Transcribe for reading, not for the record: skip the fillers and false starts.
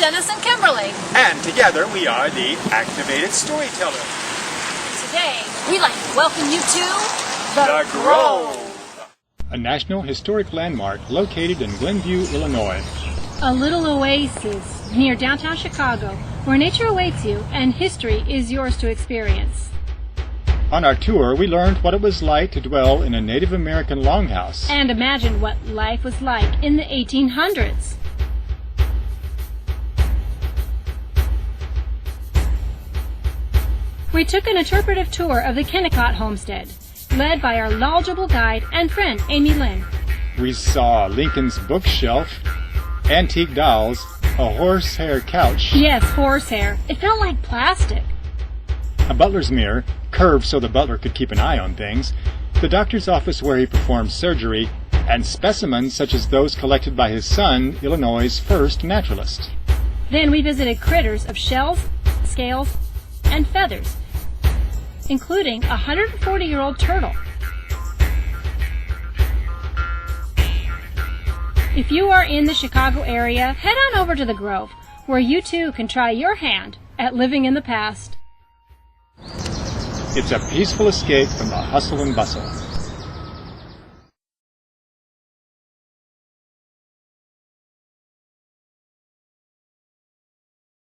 Dennis and Kimberly. And together we are the Activated Storytellers. Today, we'd like to welcome you to The Grove, a National Historic Landmark located in Glenview, Illinois. A little oasis near downtown Chicago where nature awaits you and history is yours to experience. On our tour, we learned what it was like to dwell in a Native American longhouse. And imagine what life was like in the 1800s. We took an interpretive tour of the Kennecott homestead, led by our knowledgeable guide and friend, Amy Lynn. We saw Lincoln's bookshelf, antique dolls, a horsehair couch. Yes, horsehair. It felt like plastic. A butler's mirror, curved so the butler could keep an eye on things, the doctor's office where he performed surgery, and specimens such as those collected by his son, Illinois' first naturalist. Then we visited critters of shells, scales, and feathers, including a 140-year-old turtle. If you are in the Chicago area, head on over to the Grove, where you too can try your hand at living in the past. It's a peaceful escape from the hustle and bustle.